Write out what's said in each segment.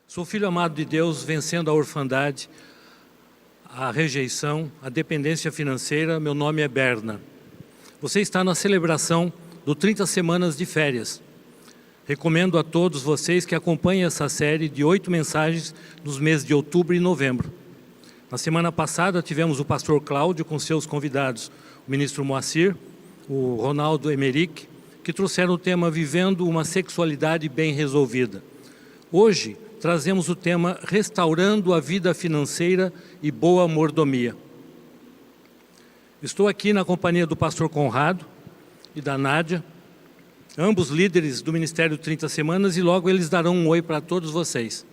Sou filho amado de Deus, vencendo a orfandade, a rejeição, a dependência financeira. Meu nome é Berna. Você está na celebração do 30 Semanas de Férias. Recomendo a todos vocês que acompanhem essa série de 8 mensagens nos meses de outubro e novembro. Na semana passada tivemos o pastor Cláudio com seus convidados, o ministro Moacir, o Ronaldo Emerick, que trouxeram o tema Vivendo uma Sexualidade Bem Resolvida. Hoje trazemos o tema Restaurando a Vida Financeira e Boa Mordomia. Estou aqui na companhia do pastor Conrado e da Nádia, ambos líderes do Ministério 30 Semanas, e logo eles darão um oi para todos vocês.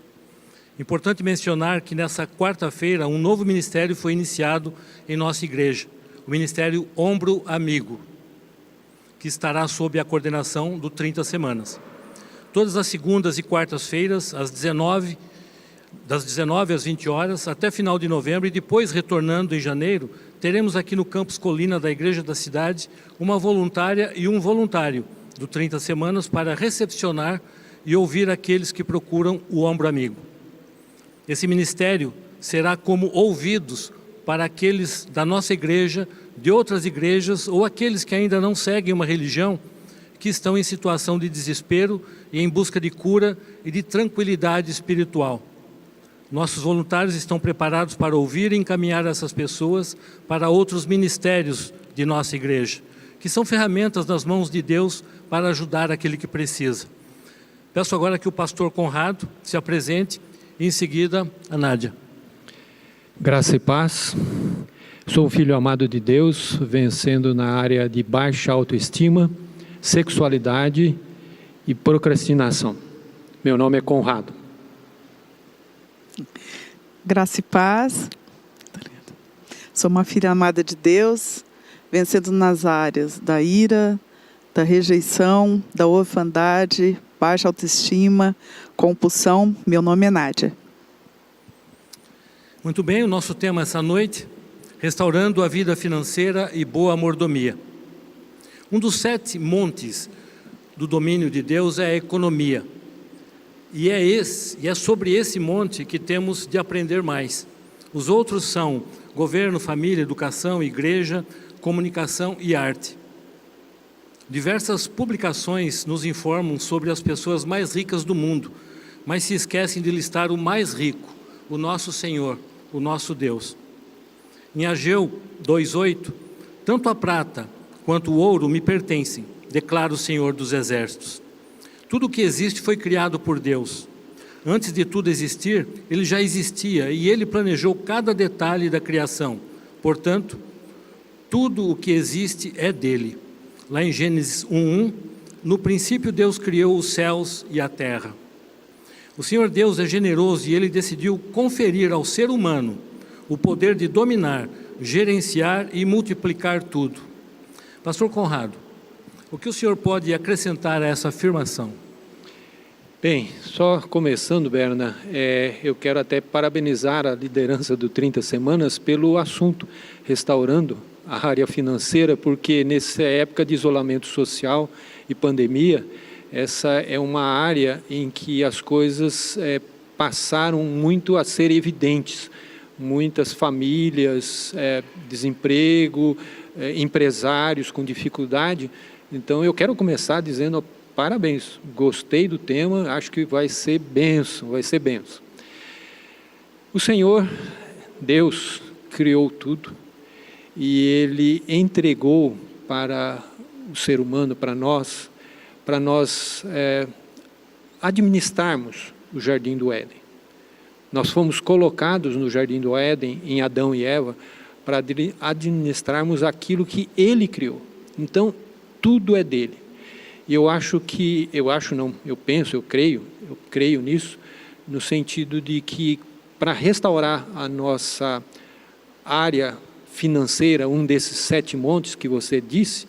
Importante mencionar que nessa quarta-feira um novo ministério foi iniciado em nossa igreja, o Ministério Ombro Amigo, que estará sob a coordenação do 30 Semanas. Todas as segundas e quartas-feiras, das 19 às 20 horas, até final de novembro, e depois retornando em janeiro, teremos aqui no campus Colina da Igreja da Cidade uma voluntária e um voluntário do 30 Semanas para recepcionar e ouvir aqueles que procuram o Ombro Amigo. Esse ministério será como ouvidos para aqueles da nossa igreja, de outras igrejas ou aqueles que ainda não seguem uma religião, que estão em situação de desespero e em busca de cura e de tranquilidade espiritual. Nossos voluntários estão preparados para ouvir e encaminhar essas pessoas para outros ministérios de nossa igreja, que são ferramentas nas mãos de Deus para ajudar aquele que precisa. Peço agora que o pastor Conrado se apresente e em seguida a Nádia. Graça e paz. Sou um filho amado de Deus, vencendo na área de baixa autoestima, sexualidade e procrastinação. Meu nome é Conrado. Graça e paz. Sou uma filha amada de Deus, vencendo nas áreas da ira, da rejeição, da orfandade, baixa autoestima, compulsão. Meu nome é Nádia. Muito bem, o nosso tema essa noite, Restaurando a Vida Financeira e Boa Mordomia. Um dos 7 montes do domínio de Deus é a economia. E é sobre esse monte que temos de aprender mais. Os outros são governo, família, educação, igreja, comunicação e arte. Diversas publicações nos informam sobre as pessoas mais ricas do mundo, mas se esquecem de listar o mais rico, o nosso Senhor, o nosso Deus. Em Ageu 2:8, tanto a prata quanto o ouro me pertencem, declara o Senhor dos Exércitos. Tudo o que existe foi criado por Deus. Antes de tudo existir, Ele já existia e Ele planejou cada detalhe da criação. Portanto, tudo o que existe é dele. Lá em Gênesis 1:1, no princípio Deus criou os céus e a terra. O Senhor Deus é generoso e Ele decidiu conferir ao ser humano o poder de dominar, gerenciar e multiplicar tudo. Pastor Conrado, o que o senhor pode acrescentar a essa afirmação? Bem, só começando, Berna, eu quero até parabenizar a liderança do 30 Semanas pelo assunto, restaurando a área financeira, porque nessa época de isolamento social e pandemia, essa é uma área em que as coisas passaram muito a ser evidentes. Muitas famílias, desemprego, empresários com dificuldade. Então eu quero começar dizendo parabéns, gostei do tema, acho que vai ser bênção, vai ser bênção. O Senhor, Deus, criou tudo e Ele entregou para o ser humano, para nós administrarmos o Jardim do Éden. Nós fomos colocados no Jardim do Éden, em Adão e Eva, para administrarmos aquilo que Ele criou. Então, tudo é dele. E eu creio nisso, no sentido de que, para restaurar a nossa área financeira, um desses 7 montes que você disse,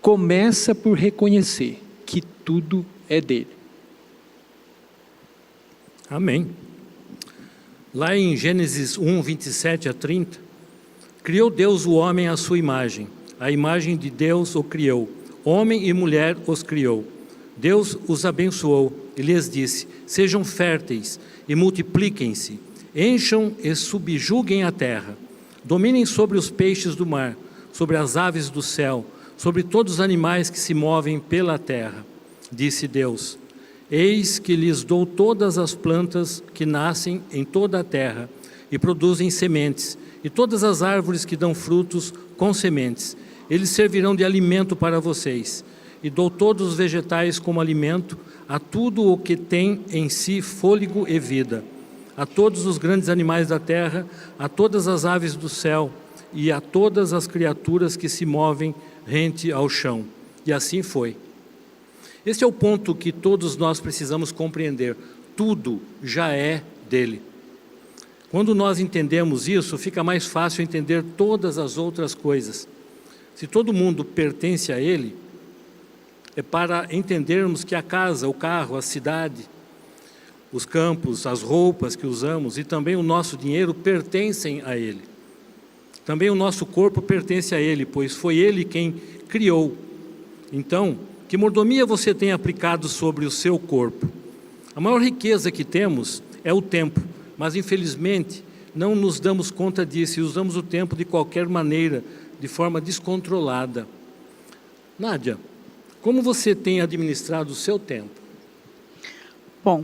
começa por reconhecer que tudo é dele. Amém. Lá em Gênesis 1, 27 a 30, criou Deus o homem à sua imagem, a imagem de Deus o criou, homem e mulher os criou. Deus os abençoou e lhes disse: sejam férteis e multipliquem-se, encham e subjuguem a terra, dominem sobre os peixes do mar, sobre as aves do céu, sobre todos os animais que se movem pela terra. Disse Deus: eis que lhes dou todas as plantas que nascem em toda a terra e produzem sementes, e todas as árvores que dão frutos com sementes. Eles servirão de alimento para vocês. E dou todos os vegetais como alimento, a tudo o que tem em si fôlego e vida, a todos os grandes animais da terra, a todas as aves do céu e a todas as criaturas que se movem rente ao chão. E assim foi. Este é o ponto que todos nós precisamos compreender. Tudo já é dele. Quando nós entendemos isso, fica mais fácil entender todas as outras coisas. Se todo mundo pertence a ele, é para entendermos que a casa, o carro, a cidade, os campos, as roupas que usamos e também o nosso dinheiro pertencem a ele. Também o nosso corpo pertence a ele, pois foi ele quem criou. Então, que mordomia você tem aplicado sobre o seu corpo? A maior riqueza que temos é o tempo, mas infelizmente não nos damos conta disso e usamos o tempo de qualquer maneira, de forma descontrolada. Nádia, como você tem administrado o seu tempo? Bom,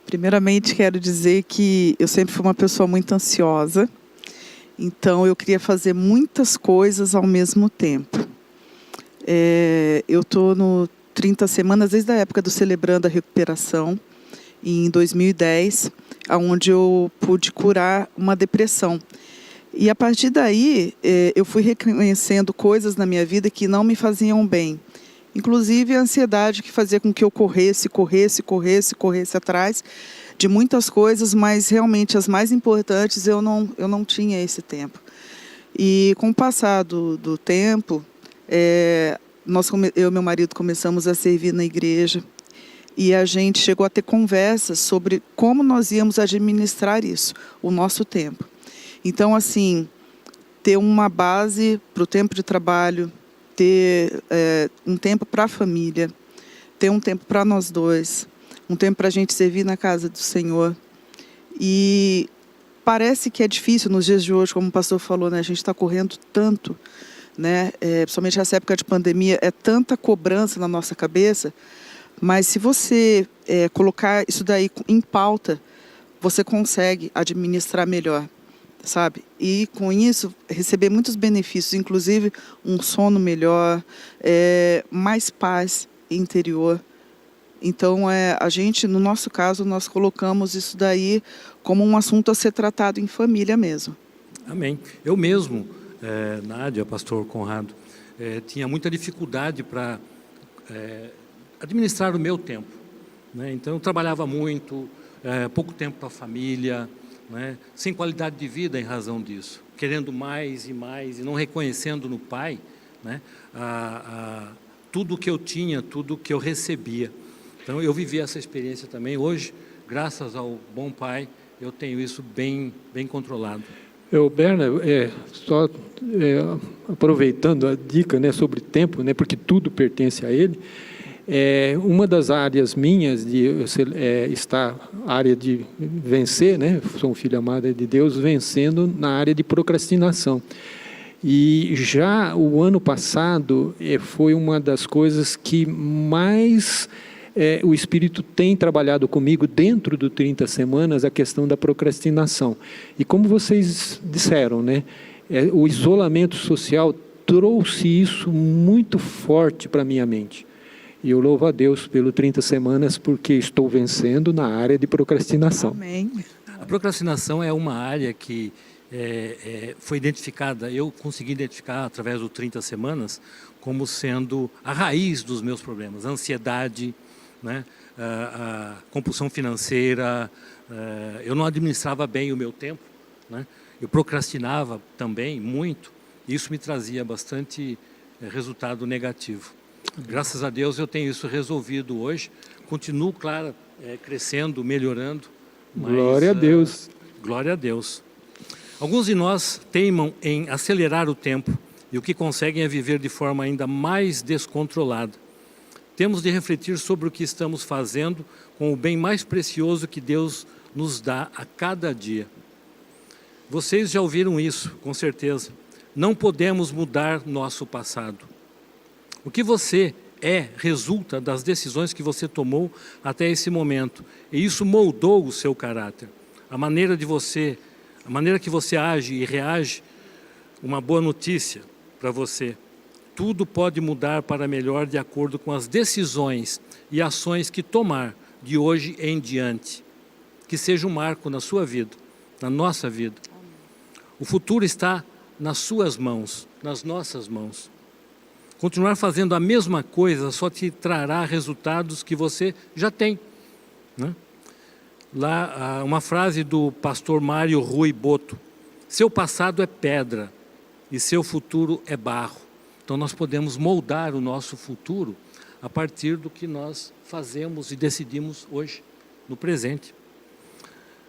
primeiramente quero dizer que eu sempre fui uma pessoa muito ansiosa, então eu queria fazer muitas coisas ao mesmo tempo. Eu estou no 30 semanas, desde a época do Celebrando a Recuperação, em 2010, onde eu pude curar uma depressão. E a partir daí, eu fui reconhecendo coisas na minha vida que não me faziam bem. Inclusive a ansiedade que fazia com que eu corresse atrás de muitas coisas, mas realmente as mais importantes eu não tinha esse tempo. E com o passar do tempo, eu e meu marido começamos a servir na igreja e a gente chegou a ter conversas sobre como nós íamos administrar isso, o nosso tempo. Então, assim, ter uma base para o tempo de trabalho, ter um tempo para a família, ter um tempo para nós dois, um tempo para a gente servir na casa do Senhor. E parece que é difícil nos dias de hoje, como o pastor falou, né? A gente está correndo tanto, né? Principalmente nessa época de pandemia, é tanta cobrança na nossa cabeça, mas se você colocar isso daí em pauta, você consegue administrar melhor, sabe? E com isso, receber muitos benefícios, inclusive um sono melhor, mais paz interior. Então, a gente, no nosso caso, nós colocamos isso daí como um assunto a ser tratado em família mesmo. Amém. Eu mesmo, Nádia, pastor Conrado, tinha muita dificuldade para administrar o meu tempo, né? Então, eu trabalhava muito, pouco tempo para a família, né? Sem qualidade de vida em razão disso, querendo mais e mais, e não reconhecendo no Pai, né, tudo que eu tinha, tudo que eu recebia. Então, eu vivi essa experiência também. Hoje, graças ao bom Pai, eu tenho isso bem controlado. Berna, só aproveitando a dica, né, sobre tempo, né, porque tudo pertence a Ele, uma das áreas minhas está a área de vencer, né, sou um filho amado de Deus, vencendo na área de procrastinação. E já o ano passado foi uma das coisas que mais o Espírito tem trabalhado comigo dentro do 30 semanas, a questão da procrastinação. E como vocês disseram, né, o isolamento social trouxe isso muito forte para a minha mente. E eu louvo a Deus pelo 30 semanas, porque estou vencendo na área de procrastinação. Amém. A procrastinação é uma área que foi identificada, eu consegui identificar através do 30 semanas, como sendo a raiz dos meus problemas. A ansiedade, né, a compulsão financeira, eu não administrava bem o meu tempo, né, eu procrastinava também muito, e isso me trazia bastante resultado negativo. Graças a Deus eu tenho isso resolvido hoje, continuo, claro, crescendo, melhorando. Mas, glória a Deus. Glória a Deus. Alguns de nós teimam em acelerar o tempo e o que conseguem é viver de forma ainda mais descontrolada. temos de refletir sobre o que estamos fazendo com o bem mais precioso que Deus nos dá a cada dia. Vocês já ouviram isso, com certeza. Não podemos mudar nosso passado. O que você resulta das decisões que você tomou até esse momento. E isso moldou o seu caráter. A maneira que você age e reage, uma boa notícia para você. Tudo pode mudar para melhor de acordo com as decisões e ações que tomar de hoje em diante. Que seja um marco na sua vida, na nossa vida. O futuro está nas suas mãos, nas nossas mãos. Continuar fazendo a mesma coisa só te trará resultados que você já tem, né? Lá, uma frase do pastor Mário Rui Boto: seu passado é pedra e seu futuro é barro. Então nós podemos moldar o nosso futuro a partir do que nós fazemos e decidimos hoje, no presente.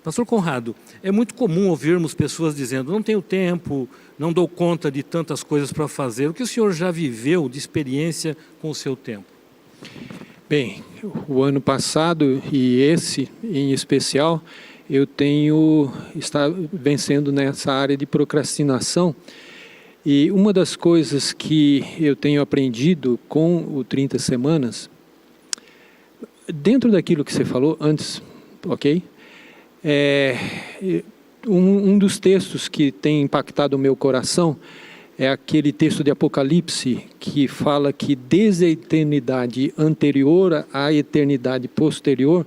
Pastor Conrado, é muito comum ouvirmos pessoas dizendo: não tenho tempo, não dou conta de tantas coisas para fazer. O que o senhor já viveu de experiência com o seu tempo? Bem, o ano passado e esse em especial, eu estado vencendo nessa área de procrastinação. E uma das coisas que eu tenho aprendido com o 30 Semanas, dentro daquilo que você falou antes, ok? Um dos textos que tem impactado o meu coração é aquele texto de Apocalipse que fala que desde a eternidade anterior à eternidade posterior,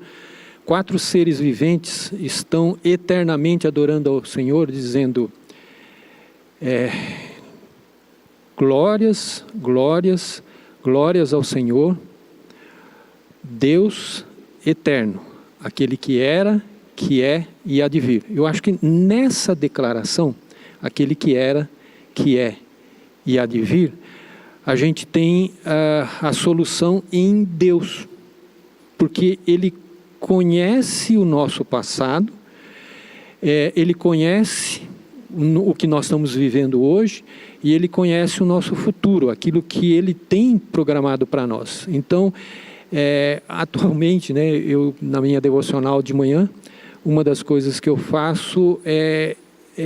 4 seres viventes estão eternamente adorando ao Senhor, dizendo: glórias, glórias, glórias ao Senhor, Deus eterno, aquele que era, que é e há de vir. Eu acho que nessa declaração, aquele que era, que é e há de vir, a gente tem a solução em Deus, porque Ele conhece o nosso passado, Ele conhece o que nós estamos vivendo hoje, e Ele conhece o nosso futuro, aquilo que Ele tem programado para nós. Então, atualmente, né, eu na minha devocional de manhã, uma das coisas que eu faço é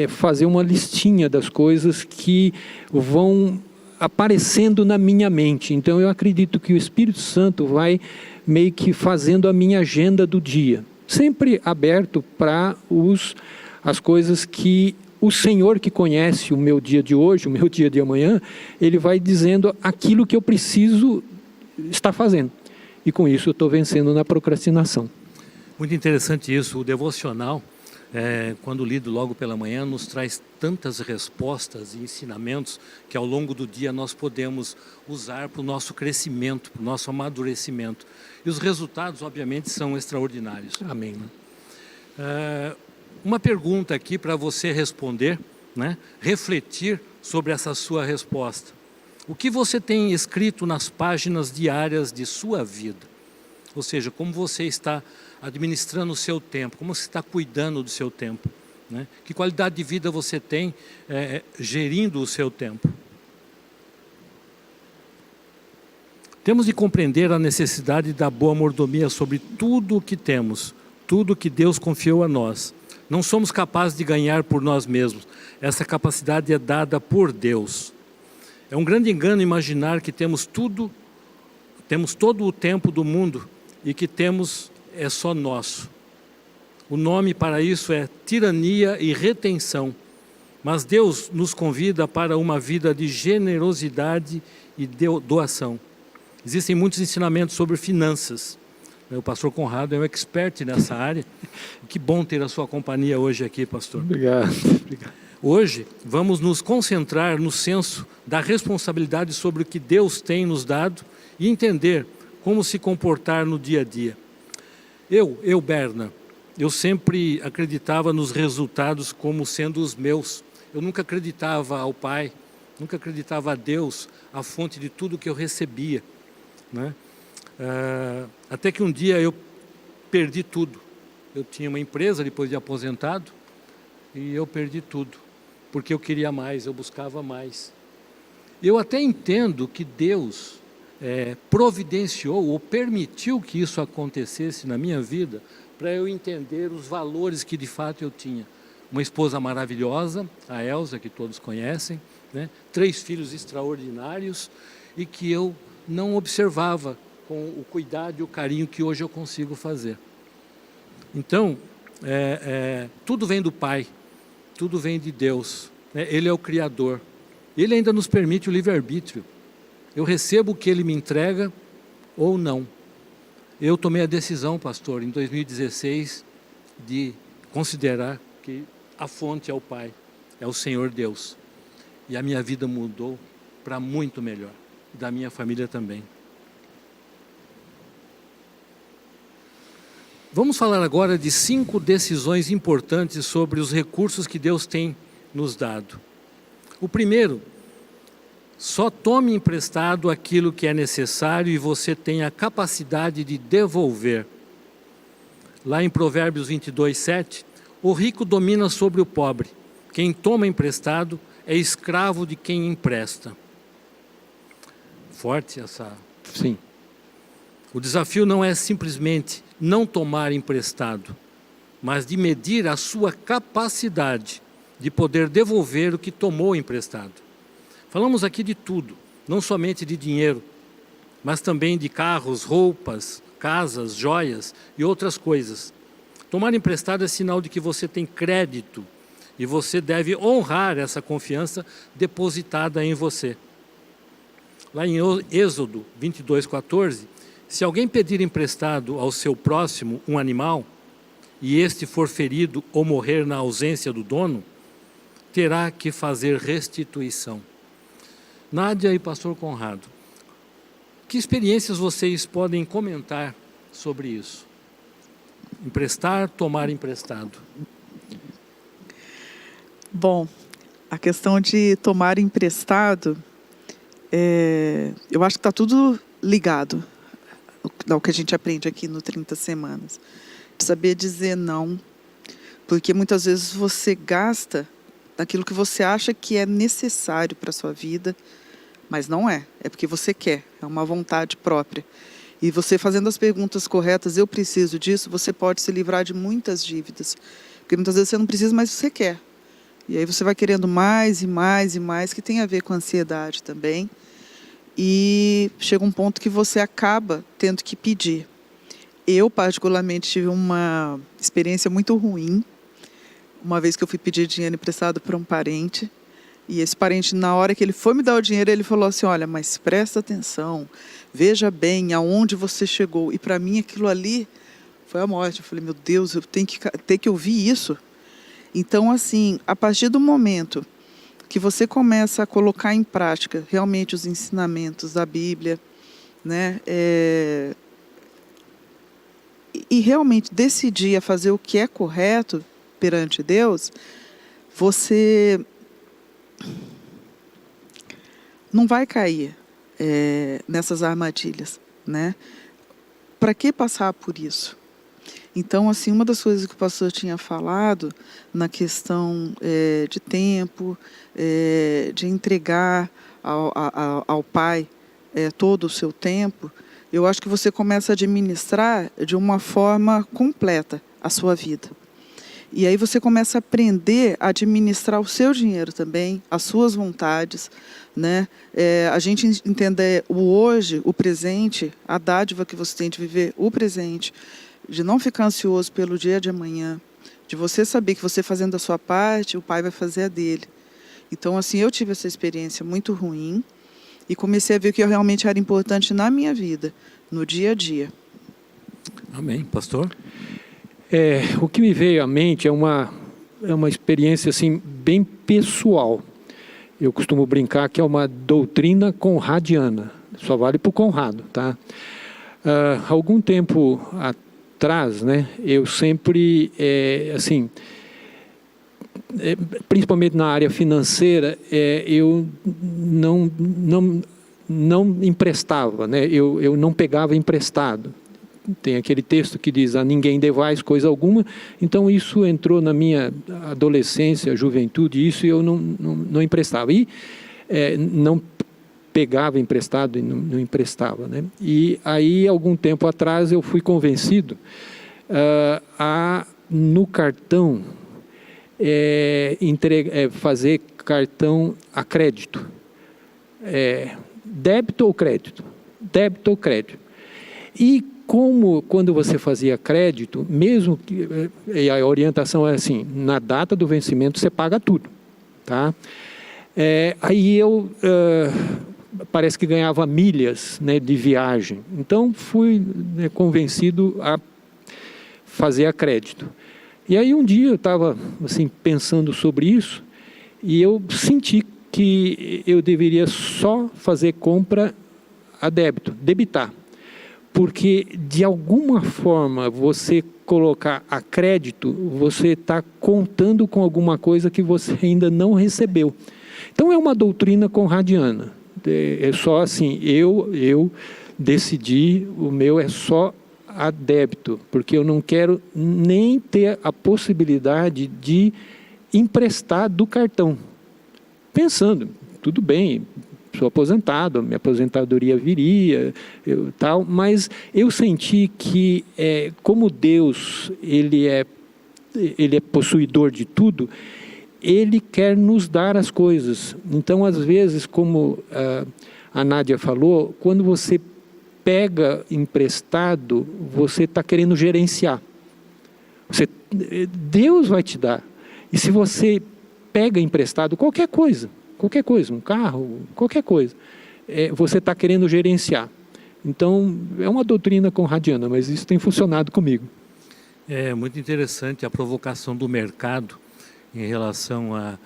fazer uma listinha das coisas que vão aparecendo na minha mente. Então eu acredito que o Espírito Santo vai meio que fazendo a minha agenda do dia, sempre aberto para as coisas que o Senhor, que conhece o meu dia de hoje, o meu dia de amanhã, Ele vai dizendo aquilo que eu preciso estar fazendo. E com isso eu estou vencendo na procrastinação. Muito interessante isso. O devocional, quando lido logo pela manhã, nos traz tantas respostas e ensinamentos que ao longo do dia nós podemos usar para o nosso crescimento, para o nosso amadurecimento. E os resultados, obviamente, são extraordinários. Amém. Uma pergunta aqui para você responder, né? Refletir sobre essa sua resposta. O que você tem escrito nas páginas diárias de sua vida? Ou seja, como você está administrando o seu tempo, como você está cuidando do seu tempo, né? Que qualidade de vida você tem gerindo o seu tempo? Temos de compreender a necessidade da boa mordomia sobre tudo o que temos, tudo que Deus confiou a nós. Não somos capazes de ganhar por nós mesmos. Essa capacidade é dada por Deus. É um grande engano imaginar que temos todo o tempo do mundo e que é só nosso. O nome para isso é tirania e retenção. Mas Deus nos convida para uma vida de generosidade e doação. Existem muitos ensinamentos sobre finanças. O pastor Conrado é um expert nessa área. Que bom ter a sua companhia hoje aqui, pastor. Obrigado. Hoje, vamos nos concentrar no senso da responsabilidade sobre o que Deus tem nos dado e entender como se comportar no dia a dia. Berna, eu sempre acreditava nos resultados como sendo os meus. Eu nunca acreditava ao Pai, nunca acreditava a Deus, a fonte de tudo que eu recebia, né? Até que um dia eu perdi tudo. Eu tinha uma empresa depois de aposentado e eu perdi tudo, porque eu queria mais, eu buscava mais. Eu até entendo que Deus providenciou ou permitiu que isso acontecesse na minha vida para eu entender os valores que de fato eu tinha. Uma esposa maravilhosa, a Elza, que todos conhecem, né? 3 filhos extraordinários e que eu não observava com o cuidado e o carinho que hoje eu consigo fazer. Então, tudo vem do Pai, tudo vem de Deus, né? Ele é o Criador. Ele ainda nos permite o livre-arbítrio. Eu recebo o que Ele me entrega ou não. Eu tomei a decisão, pastor, em 2016, de considerar que a fonte é o Pai, é o Senhor Deus. E a minha vida mudou para muito melhor, da minha família também. Vamos falar agora de 5 decisões importantes sobre os recursos que Deus tem nos dado. O primeiro, só tome emprestado aquilo que é necessário e você tem a capacidade de devolver. Lá em Provérbios 22:7, o rico domina sobre o pobre. Quem toma emprestado é escravo de quem empresta. Forte essa... Sim. O desafio não é simplesmente não tomar emprestado, mas de medir a sua capacidade de poder devolver o que tomou emprestado. Falamos aqui de tudo, não somente de dinheiro, mas também de carros, roupas, casas, joias e outras coisas. Tomar emprestado é sinal de que você tem crédito e você deve honrar essa confiança depositada em você. Lá em Êxodo 22:14, se alguém pedir emprestado ao seu próximo um animal, e este for ferido ou morrer na ausência do dono, terá que fazer restituição. Nádia e pastor Conrado, que experiências vocês podem comentar sobre isso? Emprestar, tomar emprestado. Bom, a questão de tomar emprestado, eu acho que está tudo ligado ao que a gente aprende aqui no 30 Semanas. De saber dizer não, porque muitas vezes você gasta naquilo que você acha que é necessário para a sua vida, mas não é porque você quer, é uma vontade própria. E você fazendo as perguntas corretas, eu preciso disso, você pode se livrar de muitas dívidas, porque muitas vezes você não precisa, mas você quer. E aí você vai querendo mais e mais e mais, que tem a ver com a ansiedade também. E chega um ponto que você acaba tendo que pedir. Eu, particularmente, tive uma experiência muito ruim. Uma vez que eu fui pedir dinheiro emprestado para um parente. E esse parente, na hora que ele foi me dar o dinheiro, ele falou assim, olha, mas presta atenção, veja bem aonde você chegou. E para mim aquilo ali foi a morte. Eu falei, meu Deus, eu tenho que ouvir isso. Então, assim, a partir do momento que você começa a colocar em prática realmente os ensinamentos da Bíblia, né, e realmente decidir a fazer o que é correto perante Deus, você não vai cair nessas armadilhas, né? Para que passar por isso? Então, assim, uma das coisas que o pastor tinha falado na questão de tempo, de entregar ao Pai todo o seu tempo, eu acho que você começa a administrar de uma forma completa a sua vida. E aí você começa a aprender a administrar o seu dinheiro também, as suas vontades, né? A gente entender o hoje, o presente, a dádiva que você tem de viver o presente, de não ficar ansioso pelo dia de amanhã, de você saber que você fazendo a sua parte, o Pai vai fazer a dele. Então, assim, eu tive essa experiência muito ruim e comecei a ver o que realmente era importante na minha vida, no dia a dia. Amém. Pastor? O que me veio à mente é uma experiência assim, bem pessoal. Eu costumo brincar que é uma doutrina conradiana. Só vale para o Conrado, tá? Algum tempo atrás, né, eu sempre, principalmente na área financeira, eu não emprestava, né? Eu não pegava emprestado. Tem aquele texto que diz, a ninguém devais coisa alguma. Então isso entrou na minha adolescência, juventude, isso eu não emprestava. E não pegava emprestado e não emprestava, né? E aí, algum tempo atrás, eu fui convencido no cartão, fazer cartão a crédito. Débito ou crédito? Débito ou crédito. E como quando você fazia crédito, mesmo que a orientação é assim, na data do vencimento você paga tudo, tá? Aí eu parece que ganhava milhas, né, de viagem. Então fui, né, convencido a fazer a crédito. E aí um dia eu estava assim pensando sobre isso e eu senti que eu deveria só fazer compra a débito, debitar. Porque, de alguma forma, você colocar a crédito, você está contando com alguma coisa que você ainda não recebeu. Então, é uma doutrina conradiana. É só assim, eu decidi, o meu é só a débito, porque eu não quero nem ter a possibilidade de emprestar do cartão. Pensando, tudo bem, sou aposentado, minha aposentadoria viria, tal, mas eu senti que, como Deus ele é possuidor de tudo, Ele quer nos dar as coisas. Então, às vezes, como a Nádia falou, quando você pega emprestado, você está querendo gerenciar. Deus vai te dar. E se você pega emprestado qualquer coisa, um carro, qualquer coisa, você está querendo gerenciar. Então, é uma doutrina conradiana, mas isso tem funcionado comigo. É muito interessante a provocação do mercado em relação a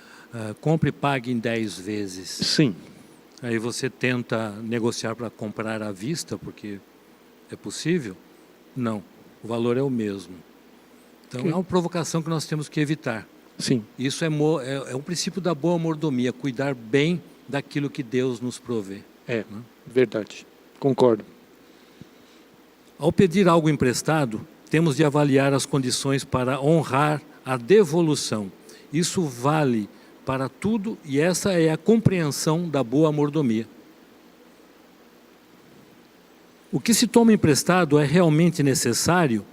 compre e pague em 10 vezes. Sim. Aí você tenta negociar para comprar à vista, porque é possível? Não, o valor é o mesmo. Então, é uma provocação que nós temos que evitar. Sim. Isso é um princípio da boa mordomia, cuidar bem daquilo que Deus nos provê. Né? Verdade. Concordo. Ao pedir algo emprestado, temos de avaliar as condições para honrar a devolução. Isso vale para tudo e essa é a compreensão da boa mordomia. O que se toma emprestado é realmente necessário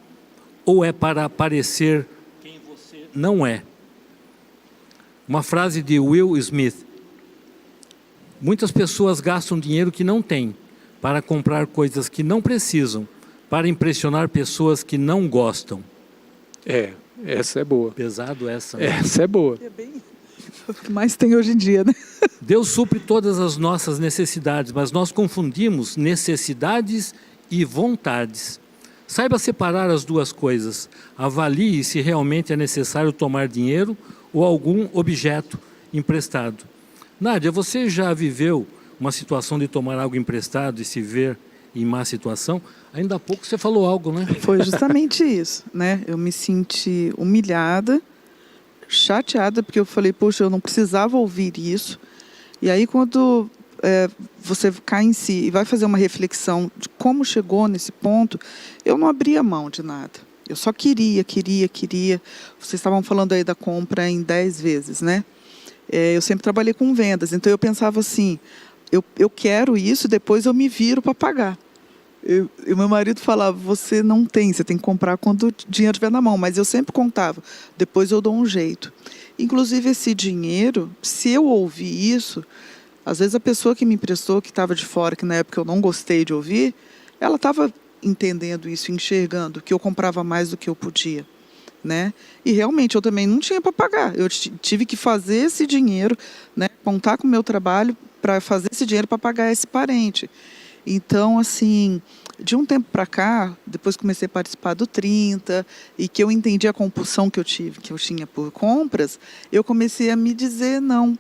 ou é para parecer quem você não é? Uma frase de Will Smith. Muitas pessoas gastam dinheiro que não têm para comprar coisas que não precisam, para impressionar pessoas que não gostam. Essa é boa. Pesado essa. Né? Essa é boa. É bem o que mais tem hoje em dia, né? Deus supre todas as nossas necessidades, mas nós confundimos necessidades e vontades. Saiba separar as duas coisas. Avalie se realmente é necessário tomar dinheiro ou algum objeto emprestado. Nádia, você já viveu uma situação de tomar algo emprestado e se ver em má situação? Ainda há pouco você falou algo, né? Foi justamente isso, né? Eu me senti humilhada, chateada, porque eu falei, poxa, eu não precisava ouvir isso. E aí, quando você cai em si e vai fazer uma reflexão de como chegou nesse ponto, eu não abria mão de nada. Eu só queria. Vocês estavam falando aí da compra em 10 vezes, né? Eu sempre trabalhei com vendas, então eu pensava assim, eu quero isso, depois eu me viro para pagar. E meu marido falava, você tem que comprar quando o dinheiro estiver na mão, mas eu sempre contava, depois eu dou um jeito. Inclusive esse dinheiro, se eu ouvir isso, às vezes a pessoa que me emprestou, que estava de fora, que na época eu não gostei de ouvir, ela estava entendendo isso, enxergando que eu comprava mais do que eu podia, né? E realmente eu também não tinha para pagar, eu tive que fazer esse dinheiro, né? Contar com o meu trabalho para fazer esse dinheiro para pagar esse parente. Então, assim, de um tempo para cá, depois comecei a participar do 30 e que eu entendi a compulsão que eu tinha por compras, eu comecei a me dizer não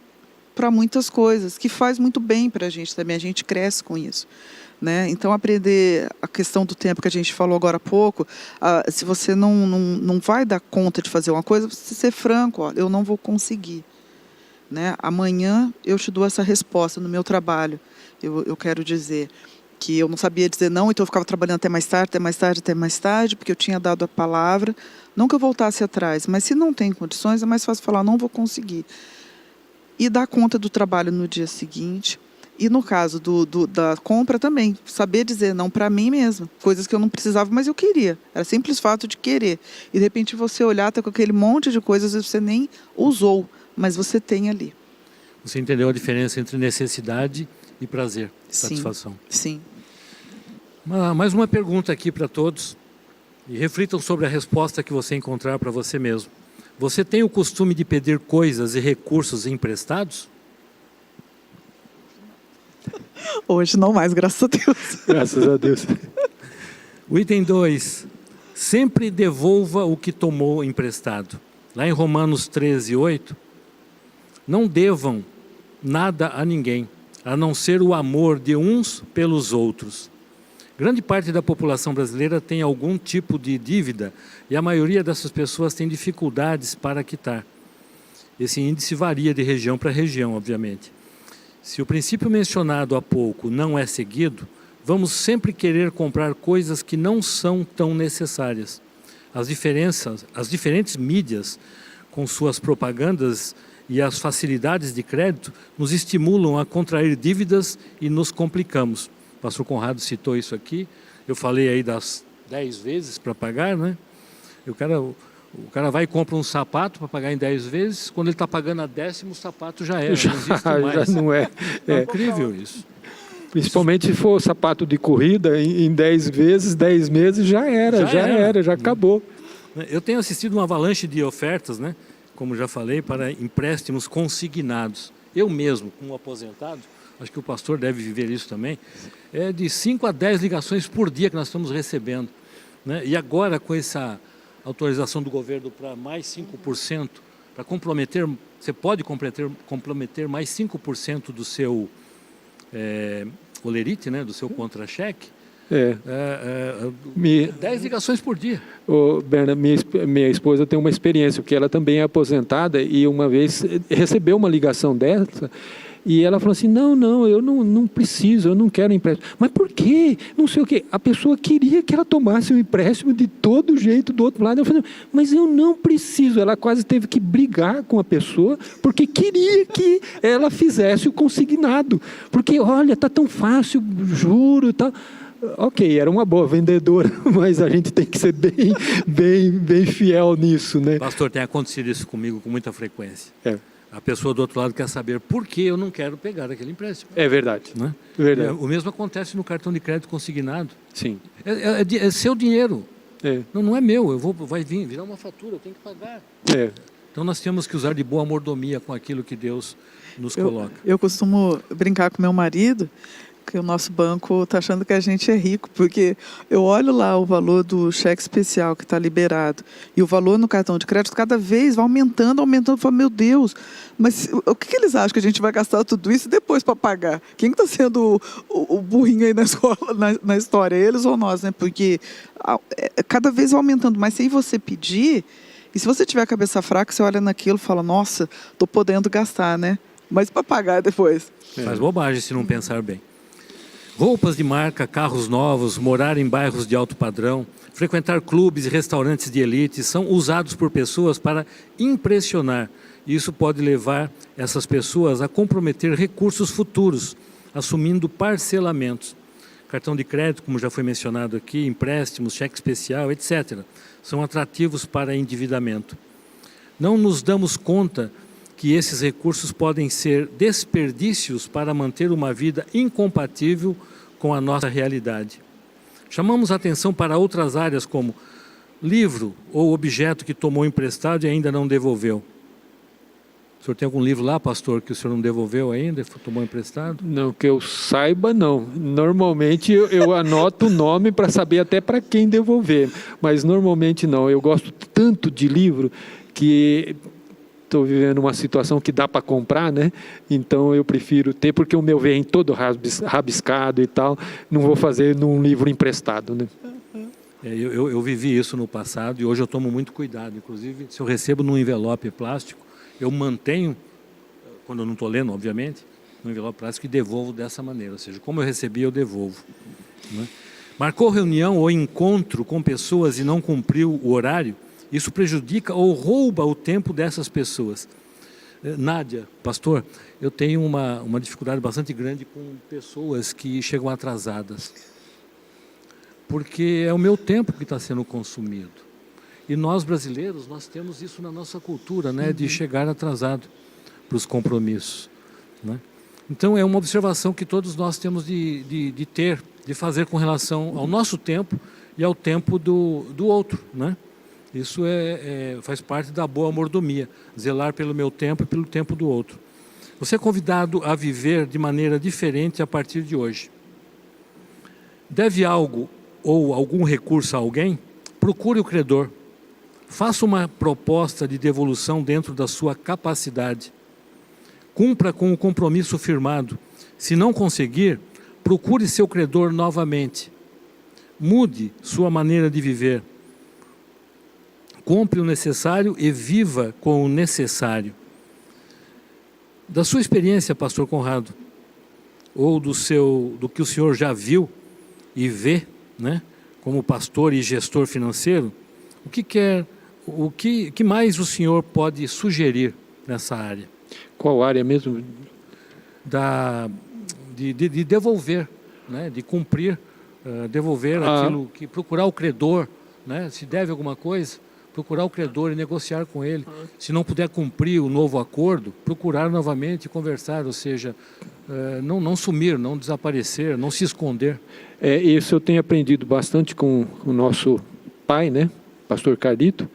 para muitas coisas, que faz muito bem para a gente também, a gente cresce com isso. Né? Então, aprender a questão do tempo que a gente falou agora há pouco, se você não vai dar conta de fazer uma coisa, você ser franco, ó, eu não vou conseguir. Né? Amanhã eu te dou essa resposta no meu trabalho. Eu quero dizer que eu não sabia dizer não, então eu ficava trabalhando até mais tarde, porque eu tinha dado a palavra, não que eu voltasse atrás, mas se não tem condições, é mais fácil falar, não vou conseguir. E dar conta do trabalho no dia seguinte. E no caso da compra também, saber dizer não para mim mesma. Coisas que eu não precisava, mas eu queria. Era simples fato de querer. E de repente você olhar, tá com aquele monte de coisas que você nem usou, mas você tem ali. Você entendeu a diferença entre necessidade e prazer, Sim, satisfação. sim. Mais uma pergunta aqui para todos. E reflitam sobre a resposta que você encontrar para você mesmo. Você tem o costume de pedir coisas e recursos emprestados? Hoje não mais, graças a Deus. Graças a Deus. O item 2. Sempre devolva o que tomou emprestado. Lá em Romanos 13:8, não devam nada a ninguém, a não ser o amor de uns pelos outros. Grande parte da população brasileira tem algum tipo de dívida e a maioria dessas pessoas tem dificuldades para quitar. Esse índice varia de região para região, obviamente. Se o princípio mencionado há pouco não é seguido, vamos sempre querer comprar coisas que não são tão necessárias. As diferentes mídias, com suas propagandas e as facilidades de crédito, nos estimulam a contrair dívidas e nos complicamos. O pastor Conrado citou isso aqui. Eu falei aí das 10 vezes para pagar, né? O cara vai e compra um sapato para pagar em 10 vezes. Quando ele está pagando a 10º, o sapato já era, não existe mais. Já não é. É incrível isso. Principalmente se for sapato de corrida, em 10 vezes, 10 meses, já era, acabou. Eu tenho assistido uma avalanche de ofertas, né? Como já falei, para empréstimos consignados. Eu mesmo, como aposentado, acho que o pastor deve viver isso também, é de 5 a 10 ligações por dia que nós estamos recebendo, né? E agora, com essa autorização do governo para mais 5%, para comprometer, você pode comprometer mais 5% do seu olerite, né, do seu contra-cheque, 10 ligações por dia. Berna, minha esposa tem uma experiência, porque ela também é aposentada e uma vez recebeu uma ligação dessa. E ela falou assim, não, eu não preciso, eu não quero empréstimo. Mas por quê? Não sei o quê. A pessoa queria que ela tomasse o empréstimo de todo jeito do outro lado. Eu falei, mas eu não preciso. Ela quase teve que brigar com a pessoa, porque queria que ela fizesse o consignado. Porque, olha, está tão fácil, juro e tal. Ok, era uma boa vendedora, mas a gente tem que ser bem fiel nisso, né? Pastor, tem acontecido isso comigo com muita frequência. A pessoa do outro lado quer saber por que eu não quero pegar aquele empréstimo. É verdade. Né? Verdade. O mesmo acontece no cartão de crédito consignado. Sim. É seu dinheiro. É. Não é meu. Vai virar uma fatura, eu tenho que pagar. Então nós temos que usar de boa mordomia com aquilo que Deus nos coloca. Eu costumo brincar com meu marido que o nosso banco está achando que a gente é rico, porque eu olho lá o valor do cheque especial que está liberado e o valor no cartão de crédito cada vez vai aumentando. Eu falo, meu Deus, mas o que eles acham que a gente vai gastar tudo isso depois para pagar? Quem está sendo o burrinho aí na escola, na história, eles ou nós, né? Porque cada vez vai aumentando, mas sem você pedir, e se você tiver a cabeça fraca, você olha naquilo e fala, nossa, estou podendo gastar, né? Mas para pagar depois. Faz bobagem se não pensar bem. Roupas de marca, carros novos, morar em bairros de alto padrão, frequentar clubes e restaurantes de elite são usados por pessoas para impressionar. Isso pode levar essas pessoas a comprometer recursos futuros, assumindo parcelamentos. Cartão de crédito, como já foi mencionado aqui, empréstimos, cheque especial, etc. São atrativos para endividamento. Não nos damos conta que esses recursos podem ser desperdícios para manter uma vida incompatível com a nossa realidade. Chamamos a atenção para outras áreas como livro ou objeto que tomou emprestado e ainda não devolveu. O senhor tem algum livro lá, pastor, que o senhor não devolveu ainda, tomou emprestado? Não, que eu saiba, não. Normalmente eu anoto o nome para saber até para quem devolver, mas normalmente não. Eu gosto tanto de livro que estou vivendo uma situação que dá para comprar, né? Então eu prefiro ter, porque o meu vem todo rabiscado e tal, não vou fazer num livro emprestado, né? Eu vivi isso no passado e hoje eu tomo muito cuidado. Inclusive, se eu recebo num envelope plástico, eu mantenho, quando eu não estou lendo, obviamente, no envelope plástico e devolvo dessa maneira. Ou seja, como eu recebi, eu devolvo. Né? Marcou reunião ou encontro com pessoas e não cumpriu o horário, isso prejudica ou rouba o tempo dessas pessoas. Nádia, pastor, eu tenho uma dificuldade bastante grande com pessoas que chegam atrasadas. Porque é o meu tempo que está sendo consumido. E nós, brasileiros, nós temos isso na nossa cultura, né, de chegar atrasado para os compromissos, né? Então, é uma observação que todos nós temos de ter, de fazer com relação ao nosso tempo e ao tempo do outro, né? Isso faz parte da boa mordomia, zelar pelo meu tempo e pelo tempo do outro. Você é convidado a viver de maneira diferente a partir de hoje. Deve algo ou algum recurso a alguém? Procure o credor. Faça uma proposta de devolução dentro da sua capacidade. Cumpra com o compromisso firmado. Se não conseguir, procure seu credor novamente. Mude sua maneira de viver. Compre o necessário e viva com o necessário. Da sua experiência, pastor Conrado, ou do que o senhor já viu e vê, né, como pastor e gestor financeiro, o que mais o senhor pode sugerir nessa área? Qual área mesmo? De devolver, né, de cumprir, devolver aquilo que procurar o credor, né, se deve alguma coisa, procurar o credor e negociar com ele. Se não puder cumprir o novo acordo, procurar novamente e conversar, ou seja, não sumir, não desaparecer, não se esconder. Isso eu tenho aprendido bastante com o nosso pai, né, pastor Carlito,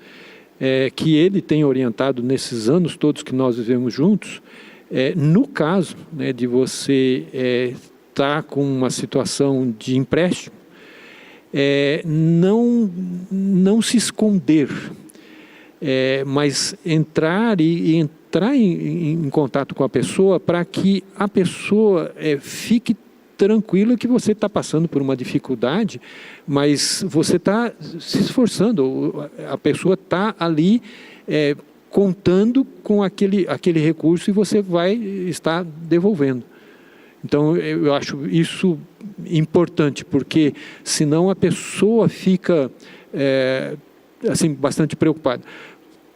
que ele tem orientado nesses anos todos que nós vivemos juntos. No caso, né, de você estar com uma situação de empréstimo, não se esconder, mas entrar em contato com a pessoa para que a pessoa fique tranquila que você está passando por uma dificuldade, mas você está se esforçando, a pessoa está ali contando com aquele recurso e você vai estar devolvendo. Então, eu acho isso importante, porque senão a pessoa fica assim, bastante preocupada.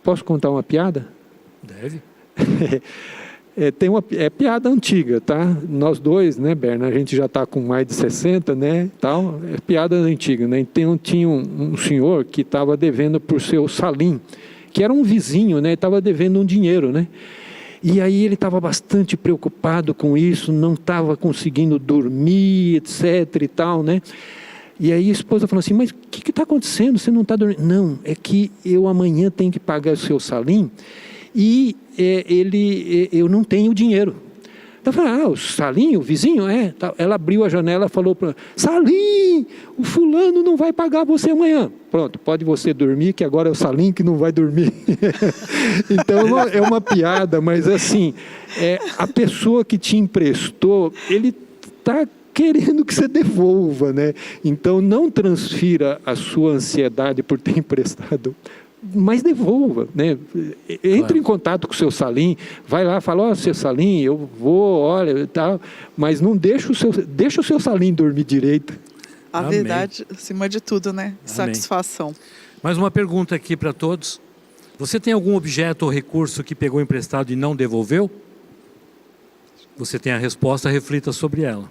Posso contar uma piada? Deve. É piada antiga, tá? Nós dois, né, Berna, a gente já está com mais de 60, né, tal, é piada antiga, né? Então, tinha um senhor que estava devendo por seu salim, que era um vizinho, né, estava devendo um dinheiro, né? E aí ele estava bastante preocupado com isso, não estava conseguindo dormir, etc. e tal, né? E aí a esposa falou assim, mas o que está acontecendo? Você não está dormindo? Não, é que eu amanhã tenho que pagar o seu salim e eu não tenho dinheiro. Ela falou, o salim, o vizinho? Ela abriu a janela e falou para Salim, o fulano não vai pagar você amanhã. Pronto, pode você dormir, que agora é o salim que não vai dormir. Então é uma piada, mas assim, a pessoa que te emprestou, ele está querendo que você devolva, né? Então não transfira a sua ansiedade por ter emprestado, mas devolva, né? Entre em contato com o seu salim, vai lá, fala, seu salim, eu vou, olha, tal, mas não deixa o seu salim dormir direito. A Amém. verdade, acima de tudo, né? Amém. Satisfação. Mais uma pergunta aqui para todos. Você tem algum objeto ou recurso que pegou emprestado e não devolveu? Você tem a resposta, reflita sobre ela.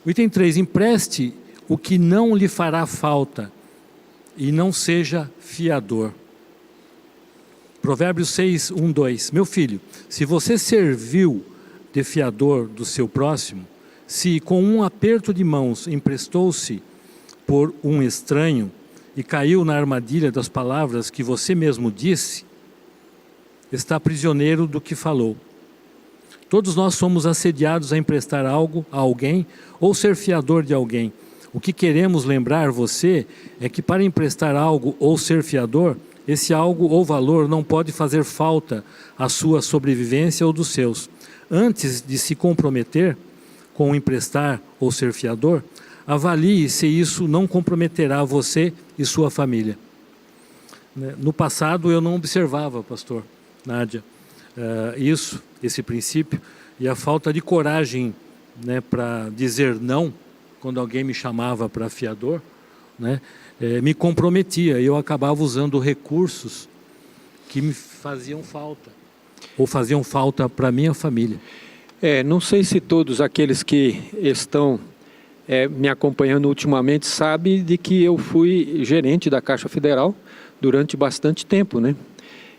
O item 3, empreste o que não lhe fará falta e não seja fiador. Provérbios 6, 1, 2. Meu filho, se você serviu de fiador do seu próximo, se com um aperto de mãos emprestou-se por um estranho e caiu na armadilha das palavras que você mesmo disse, está prisioneiro do que falou. Todos nós somos assediados a emprestar algo a alguém ou ser fiador de alguém. O que queremos lembrar você é que para emprestar algo ou ser fiador, esse algo ou valor não pode fazer falta à sua sobrevivência ou dos seus. Antes de se comprometer com emprestar ou ser fiador, avalie se isso não comprometerá você e sua família. No passado eu não observava, pastor Nádia, esse princípio, e a falta de coragem, né, para dizer não, quando alguém me chamava para fiador, né, me comprometia, e eu acabava usando recursos que me faziam falta, ou faziam falta para a minha família. Não sei se todos aqueles que estão me acompanhando ultimamente sabem de que eu fui gerente da Caixa Federal durante bastante tempo, né?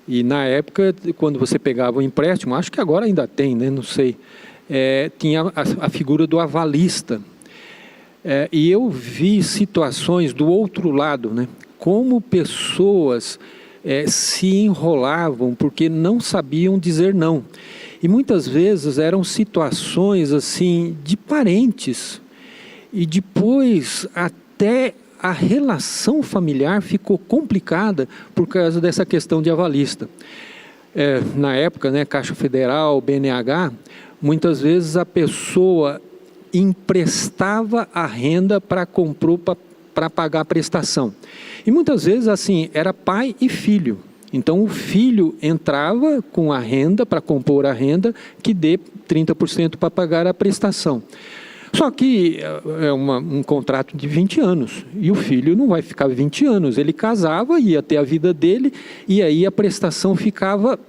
E na época, quando você pegava um empréstimo, acho que agora ainda tem, né? Não sei, tinha a figura do avalista. E eu vi situações do outro lado, né? Como pessoas se enrolavam porque não sabiam dizer não. E muitas vezes eram situações assim de parentes. E depois até a relação familiar ficou complicada por causa dessa questão de avalista. Na época, né, Caixa Federal, BNH, muitas vezes a pessoa emprestava a renda para pagar a prestação. E muitas vezes assim, era pai e filho. Então o filho entrava com a renda para compor a renda que dê 30% para pagar a prestação. Só que é um contrato de 20 anos, e o filho não vai ficar 20 anos, ele casava, ia ter a vida dele, e aí a prestação ficava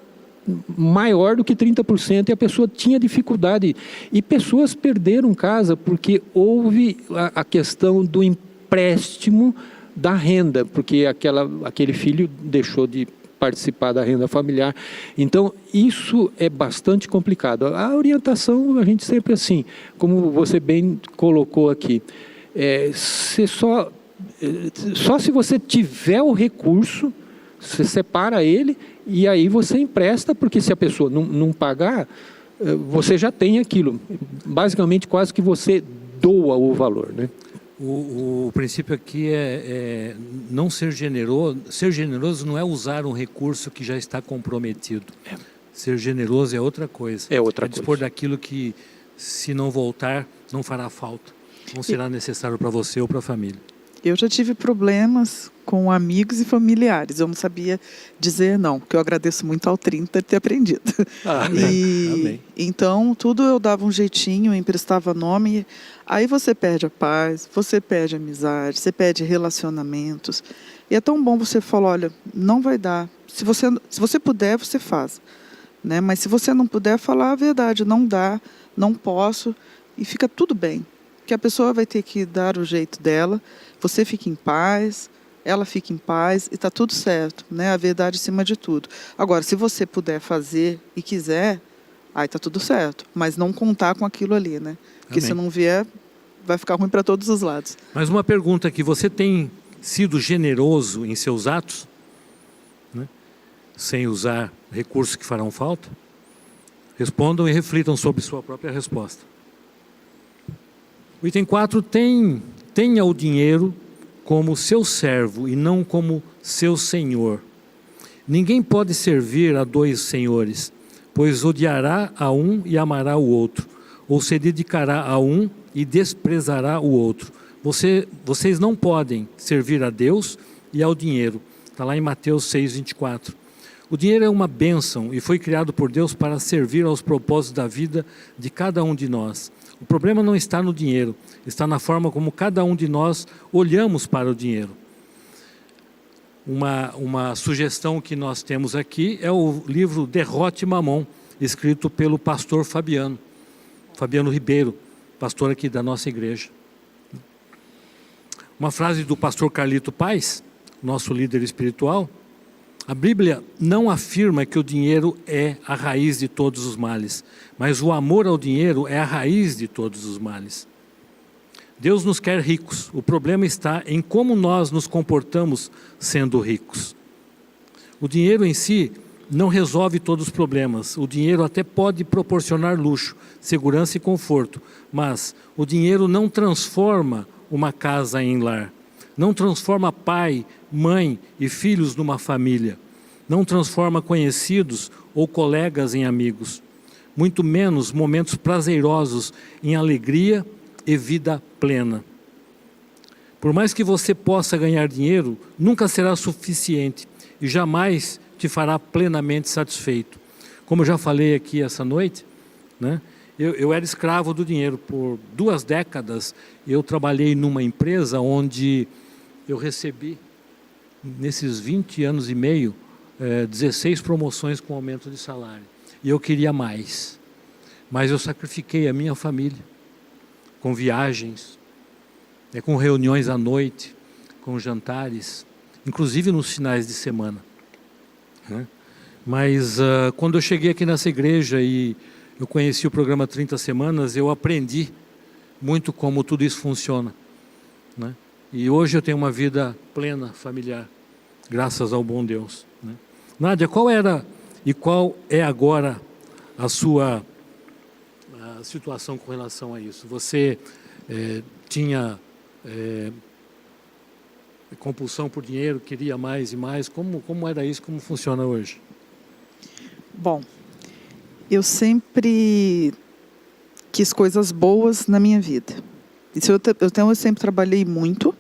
maior do que 30%, e a pessoa tinha dificuldade. E pessoas perderam casa porque houve a questão do empréstimo da renda, porque aquele filho deixou de participar da renda familiar. Então, isso é bastante complicado. A orientação, a gente sempre assim, como você bem colocou aqui, só se você tiver o recurso, você separa ele e aí você empresta, porque se a pessoa não pagar, você já tem aquilo. Basicamente, quase que você doa o valor, né? O princípio aqui é não ser generoso. Ser generoso não é usar um recurso que já está comprometido. Ser generoso é outra coisa. É outra dispor coisa. daquilo que, se não voltar, não fará falta. Não será necessário para você ou para a família. Eu já tive problemas com amigos e familiares. Eu não sabia dizer não, porque eu agradeço muito ao 30 ter aprendido. Amém. Então, tudo eu dava um jeitinho, emprestava nome. Aí você perde a paz, você perde a amizade, você perde relacionamentos. E é tão bom você falar, olha, não vai dar. Se você puder, você faz. Né? Mas se você não puder, falar a verdade. Não dá, não posso. E fica tudo bem. Que a pessoa vai ter que dar o jeito dela. Você fica em paz, ela fica em paz e está tudo certo, né? A verdade acima de tudo. Agora, se você puder fazer e quiser, aí está tudo certo. Mas não contar com aquilo ali, né? Porque se não vier, vai ficar ruim para todos os lados. Mas uma pergunta aqui, você tem sido generoso em seus atos? Né? Sem usar recursos que farão falta? Respondam e reflitam sobre sua própria resposta. O item 4, tenha o dinheiro como seu servo e não como seu senhor. Ninguém pode servir a dois senhores, pois odiará a um e amará o outro, ou se dedicará a um e desprezará o outro. Vocês não podem servir a Deus e ao dinheiro. Está lá em Mateus 6:24. O dinheiro é uma bênção e foi criado por Deus para servir aos propósitos da vida de cada um de nós. O problema não está no dinheiro, está na forma como cada um de nós olhamos para o dinheiro. Uma sugestão que nós temos aqui é o livro Derrote Mamon, escrito pelo pastor Fabiano Ribeiro, pastor aqui da nossa igreja. Uma frase do pastor Carlito Paes, nosso líder espiritual: a Bíblia não afirma que o dinheiro é a raiz de todos os males, mas o amor ao dinheiro é a raiz de todos os males. Deus nos quer ricos, o problema está em como nós nos comportamos sendo ricos. O dinheiro em si não resolve todos os problemas, o dinheiro até pode proporcionar luxo, segurança e conforto, mas o dinheiro não transforma uma casa em lar. Não transforma pai, mãe e filhos numa família. Não transforma conhecidos ou colegas em amigos. Muito menos momentos prazerosos em alegria e vida plena. Por mais que você possa ganhar dinheiro, nunca será suficiente e jamais te fará plenamente satisfeito. Como eu já falei aqui essa noite, né? Eu era escravo do dinheiro. Por 2 décadas eu trabalhei numa empresa onde eu recebi, nesses 20 anos e meio, 16 promoções com aumento de salário. E eu queria mais. Mas eu sacrifiquei a minha família, com viagens, com reuniões à noite, com jantares, inclusive nos finais de semana. Mas quando eu cheguei aqui nessa igreja e eu conheci o programa 30 Semanas, eu aprendi muito como tudo isso funciona. E hoje eu tenho uma vida plena, familiar, graças ao bom Deus. Nádia, qual era e qual é agora a sua situação com relação a isso? Você tinha compulsão por dinheiro, queria mais e mais? Como era isso? Como funciona hoje? Bom, eu sempre quis coisas boas na minha vida. Isso eu sempre trabalhei muito.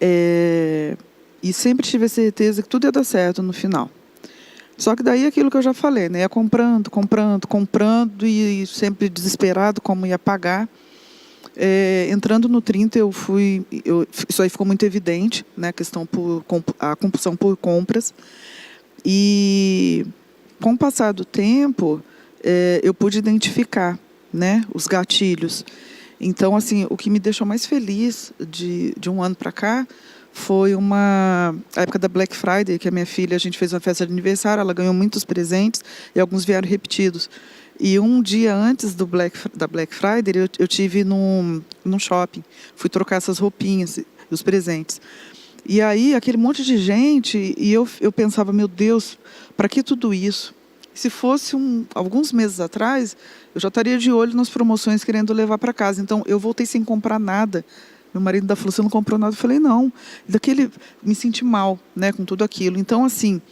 E sempre tive a certeza que tudo ia dar certo no final. Só que daí aquilo que eu já falei, né? Ia comprando e sempre desesperado como ia pagar. Entrando no 30, isso aí ficou muito evidente, né? A compulsão por compras. E com o passar do tempo, eu pude identificar, né, os gatilhos. Então, assim, o que me deixou mais feliz de um ano para cá foi a época da Black Friday, que a minha filha, a gente fez uma festa de aniversário, ela ganhou muitos presentes e alguns vieram repetidos. E um dia antes da Black Friday, eu tive num shopping, fui trocar essas roupinhas, os presentes. E aí, aquele monte de gente, e eu pensava, meu Deus, para que tudo isso? Se fosse alguns meses atrás, eu já estaria de olho nas promoções querendo levar para casa. Então, eu voltei sem comprar nada. Meu marido ainda falou, você não comprou nada? Eu falei, não. Me senti mal, né, com tudo aquilo. Então, assim,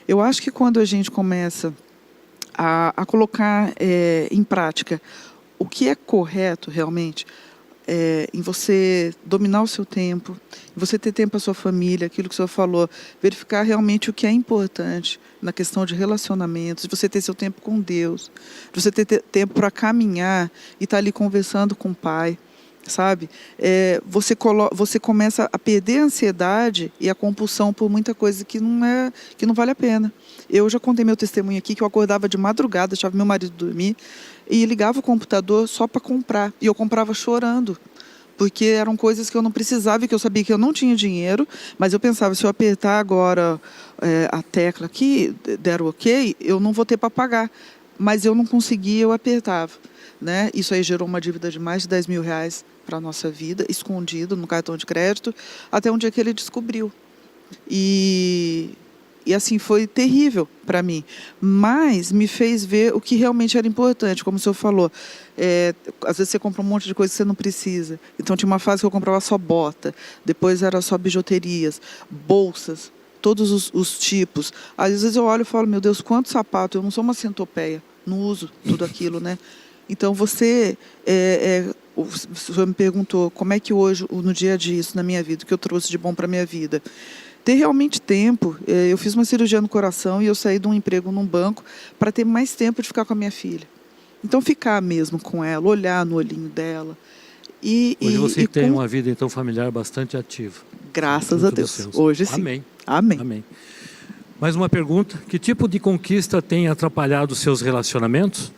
eu acho que quando a gente começa a colocar em prática o que é correto realmente, em você dominar o seu tempo, em você ter tempo para a sua família, aquilo que o senhor falou, verificar realmente o que é importante na questão de relacionamentos, de você ter seu tempo com Deus, de você ter tempo para caminhar e estar ali conversando com o Pai, sabe? Você começa a perder a ansiedade e a compulsão por muita coisa que não vale a pena. Eu já contei meu testemunho aqui, que eu acordava de madrugada, deixava meu marido dormir e ligava o computador só para comprar. E eu comprava chorando, porque eram coisas que eu não precisava e que eu sabia que eu não tinha dinheiro, mas eu pensava, se eu apertar agora a tecla aqui, der o ok, eu não vou ter para pagar. Mas eu não conseguia, eu apertava. Né? Isso aí gerou uma dívida de mais de 10 mil reais para a nossa vida, escondido no cartão de crédito, até um dia que ele descobriu. E assim, foi terrível para mim. Mas me fez ver o que realmente era importante, como o senhor falou. Às vezes você compra um monte de coisa que você não precisa. Então tinha uma fase que eu comprava só bota, depois era só bijuterias, bolsas, todos os tipos. Às vezes eu olho e falo, meu Deus, quanto sapato, eu não sou uma centopeia, não uso tudo aquilo, né? Então o senhor me perguntou como é que hoje, no dia a dia, isso na minha vida, o que eu trouxe de bom para a minha vida. Ter realmente tempo. Eu fiz uma cirurgia no coração e eu saí de um emprego num banco para ter mais tempo de ficar com a minha filha. Então, ficar mesmo com ela, olhar no olhinho dela. Hoje você tem uma vida, então, familiar bastante ativa. Graças a Deus. Hoje sim. Amém. Amém. Amém. Mais uma pergunta. Que tipo de conquista tem atrapalhado os seus relacionamentos?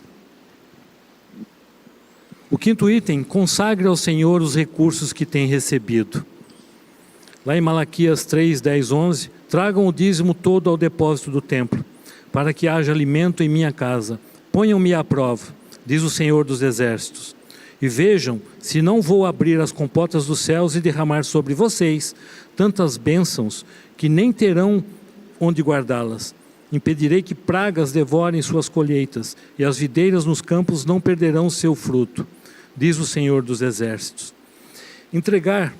O quinto item, consagre ao Senhor os recursos que tem recebido. Lá em Malaquias 3, 10, 11, tragam o dízimo todo ao depósito do templo, para que haja alimento em minha casa. Ponham-me à prova, diz o Senhor dos Exércitos, e vejam se não vou abrir as comportas dos céus e derramar sobre vocês tantas bênçãos que nem terão onde guardá-las. Impedirei que pragas devorem suas colheitas, e as videiras nos campos não perderão seu fruto, diz o Senhor dos Exércitos. Entregar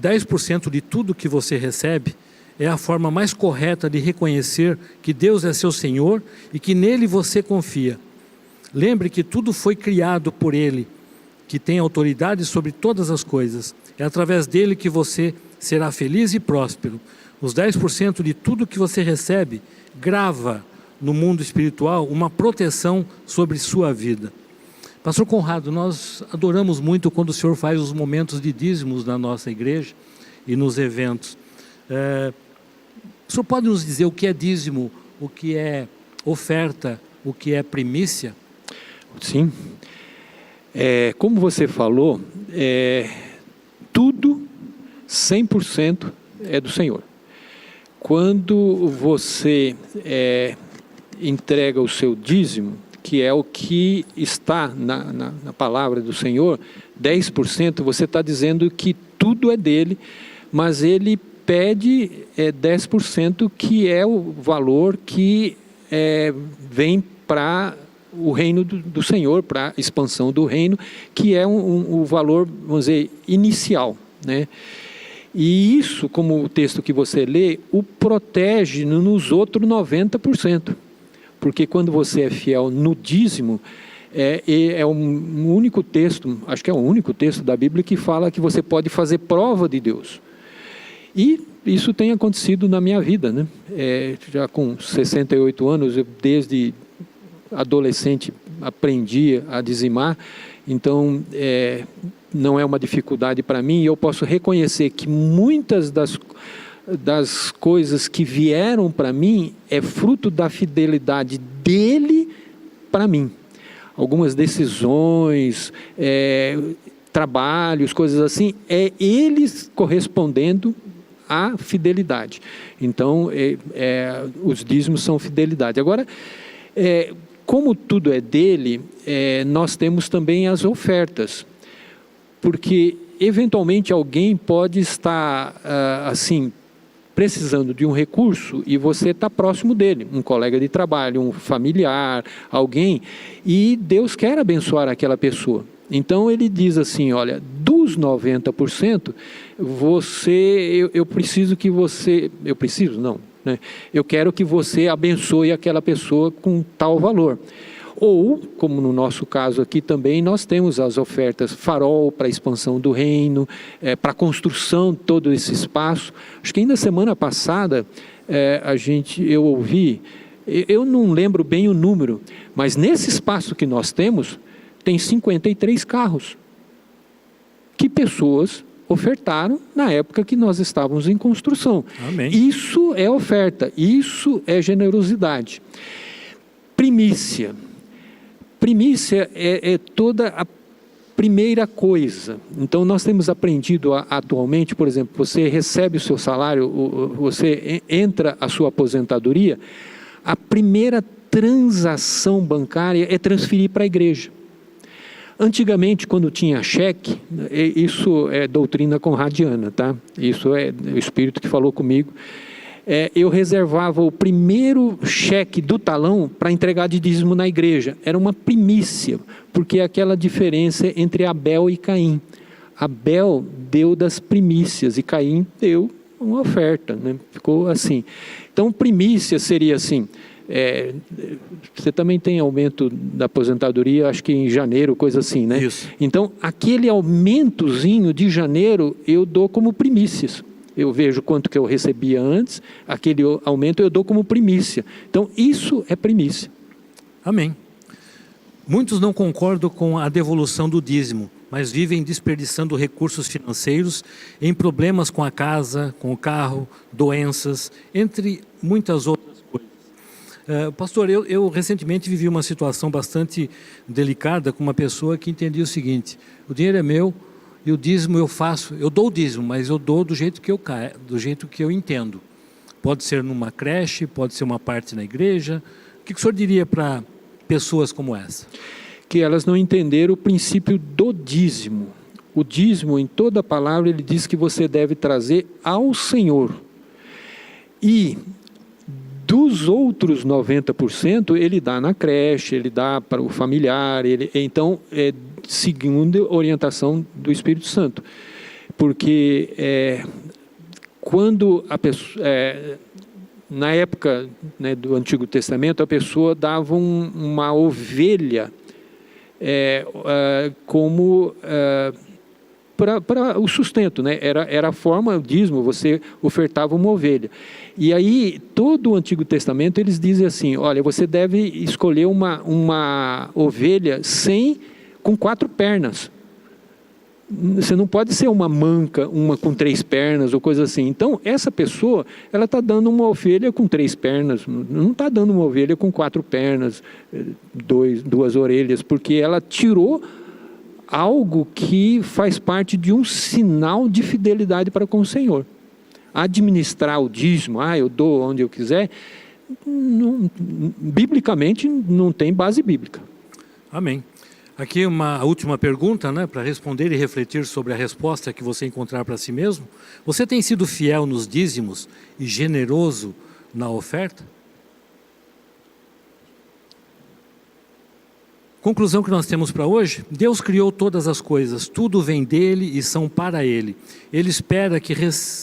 10% de tudo que você recebe é a forma mais correta de reconhecer que Deus é seu Senhor e que nele você confia. Lembre que tudo foi criado por Ele, que tem autoridade sobre todas as coisas. É através dele que você será feliz e próspero. Os 10% de tudo que você recebe grava no mundo espiritual uma proteção sobre sua vida. Pastor Conrado, nós adoramos muito quando o senhor faz os momentos de dízimos na nossa igreja e nos eventos. O senhor pode nos dizer o que é dízimo, o que é oferta, o que é primícia? Sim. Como você falou, tudo 100% é do Senhor. Quando você entrega o seu dízimo, que é o que está na palavra do Senhor, 10%, você está dizendo que tudo é dele, mas ele pede 10%, que é o valor que vem para o reino do Senhor, para a expansão do reino, que é o valor, vamos dizer, inicial, né? E isso, como o texto que você lê, o protege nos outros 90%. Porque quando você é fiel no dízimo, é um único texto, acho que é o único texto da Bíblia que fala que você pode fazer prova de Deus. E isso tem acontecido na minha vida, né? Já com 68 anos, eu desde adolescente aprendi a dizimar, então não é uma dificuldade para mim, e eu posso reconhecer que muitas das coisas que vieram para mim é fruto da fidelidade dele para mim. Algumas decisões, trabalhos, coisas assim, eles correspondendo à fidelidade. Então, os dízimos são fidelidade. Agora, como tudo é dele, nós temos também as ofertas, porque eventualmente alguém pode estar assim precisando de um recurso e você está próximo dele, um colega de trabalho, um familiar, alguém, e Deus quer abençoar aquela pessoa. Então ele diz assim, olha, dos 90%, eu preciso que você, eu preciso não, né? Eu quero que você abençoe aquela pessoa com tal valor. Ou, como no nosso caso aqui também, nós temos as ofertas farol para a expansão do reino, para a construção de todo esse espaço. Acho que ainda semana passada eu ouvi, eu não lembro bem o número, mas nesse espaço que nós temos, tem 53 carros que pessoas ofertaram na época que nós estávamos em construção. Amém. Isso é oferta, isso é generosidade. Primícia. Primícia é toda a primeira coisa. Então nós temos aprendido atualmente, por exemplo, você recebe o seu salário, você entra a sua aposentadoria, a primeira transação bancária é transferir para a igreja. Antigamente, quando tinha cheque, isso é doutrina conradiana, tá? Isso é o Espírito que falou comigo. Eu reservava o primeiro cheque do talão para entregar de dízimo na igreja. Era uma primícia, porque é aquela diferença entre Abel e Caim. Abel deu das primícias e Caim deu uma oferta, né? Ficou assim. Então, primícia seria assim... você também tem aumento da aposentadoria, acho que em janeiro, coisa assim, né? Isso. Então, aquele aumentozinho de janeiro, eu dou como primícias. Eu vejo quanto que eu recebia antes, aquele aumento eu dou como primícia. Então, isso é primícia. Amém. Muitos não concordam com a devolução do dízimo, mas vivem desperdiçando recursos financeiros em problemas com a casa, com o carro, doenças, entre muitas outras coisas. Pastor, eu recentemente vivi uma situação bastante delicada com uma pessoa que entendia o seguinte: o dinheiro é meu e o dízimo eu dou o dízimo, mas eu dou do jeito que eu entendo. Pode ser numa creche, pode ser uma parte na igreja. O que o senhor diria para pessoas como essa? Que elas não entenderam o princípio do dízimo. O dízimo, em toda a palavra, ele diz que você deve trazer ao Senhor. E dos outros 90%, ele dá na creche, ele dá para o familiar, então, segundo a orientação do Espírito Santo. Porque quando a pessoa, na época, né, do Antigo Testamento, a pessoa dava uma ovelha como para o sustento, né? Era a forma, o dízimo, você ofertava uma ovelha. E aí, todo o Antigo Testamento, eles dizem assim, olha, você deve escolher uma ovelha com 4 pernas. Você não pode ser uma manca, uma com 3 pernas ou coisa assim. Então, essa pessoa, ela está dando uma ovelha com 3 pernas, não está dando uma ovelha com 4 pernas, 2 orelhas, porque ela tirou algo que faz parte de um sinal de fidelidade para com o Senhor. Administrar o dízimo, eu dou onde eu quiser, biblicamente não tem base bíblica. Amém. Aqui uma última pergunta, né, para responder e refletir sobre a resposta que você encontrar para si mesmo. Você tem sido fiel nos dízimos e generoso na oferta? Conclusão que nós temos para hoje: Deus criou todas as coisas, tudo vem dele e são para ele. Ele espera que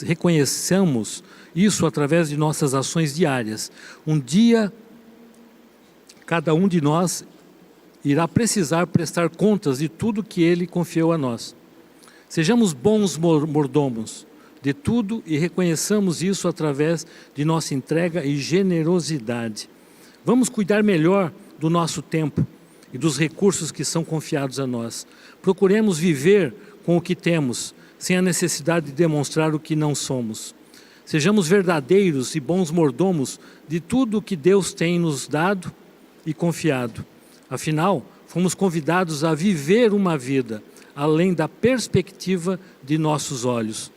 reconheçamos isso através de nossas ações diárias. Um dia, cada um de nós irá precisar prestar contas de tudo que ele confiou a nós. Sejamos bons mordomos de tudo e reconheçamos isso através de nossa entrega e generosidade. Vamos cuidar melhor do nosso tempo e dos recursos que são confiados a nós. Procuremos viver com o que temos, sem a necessidade de demonstrar o que não somos. Sejamos verdadeiros e bons mordomos de tudo o que Deus tem nos dado e confiado. Afinal, fomos convidados a viver uma vida além da perspectiva de nossos olhos.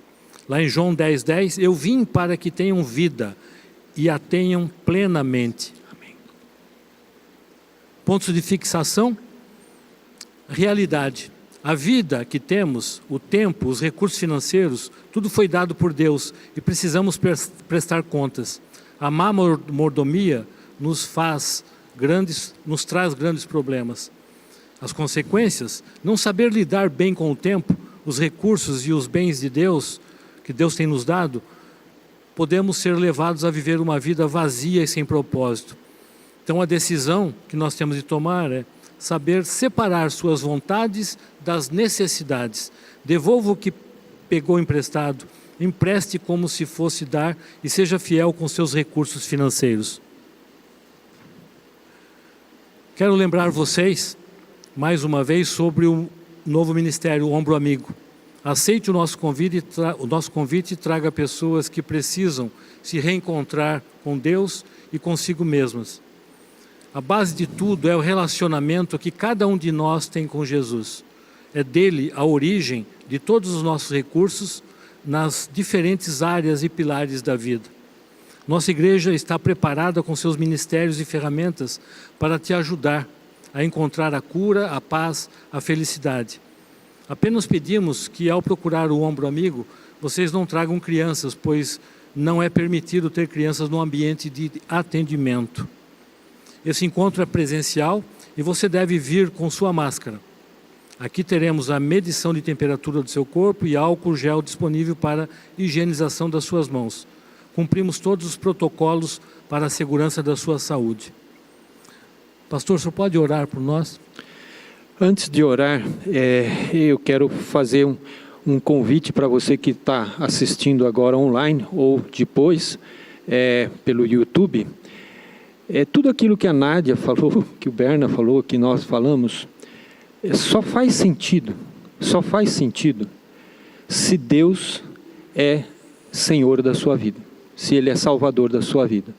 Lá em João 10:10, eu vim para que tenham vida e a tenham plenamente. Amém. Pontos de fixação: realidade. A vida que temos, o tempo, os recursos financeiros, tudo foi dado por Deus e precisamos prestar contas. A má mordomia nos traz grandes problemas. As consequências: não saber lidar bem com o tempo, os recursos e os bens de Deus, que Deus tem nos dado, podemos ser levados a viver uma vida vazia e sem propósito. Então a decisão que nós temos de tomar é saber separar suas vontades das necessidades. Devolva o que pegou emprestado, empreste como se fosse dar e seja fiel com seus recursos financeiros. Quero lembrar vocês, mais uma vez, sobre o novo ministério, o Ombro Amigo. Aceite o nosso convite e traga pessoas que precisam se reencontrar com Deus e consigo mesmas. A base de tudo é o relacionamento que cada um de nós tem com Jesus. É dele a origem de todos os nossos recursos nas diferentes áreas e pilares da vida. Nossa igreja está preparada com seus ministérios e ferramentas para te ajudar a encontrar a cura, a paz, a felicidade. Apenas pedimos que, ao procurar o Ombro Amigo, vocês não tragam crianças, pois não é permitido ter crianças no ambiente de atendimento. Esse encontro é presencial e você deve vir com sua máscara. Aqui teremos a medição de temperatura do seu corpo e álcool gel disponível para higienização das suas mãos. Cumprimos todos os protocolos para a segurança da sua saúde. Pastor, o senhor pode orar por nós? Antes de orar, eu quero fazer um convite para você que está assistindo agora online ou depois pelo YouTube. Tudo aquilo que a Nádia falou, que o Berna falou, que nós falamos, só faz sentido se Deus é Senhor da sua vida, se Ele é Salvador da sua vida.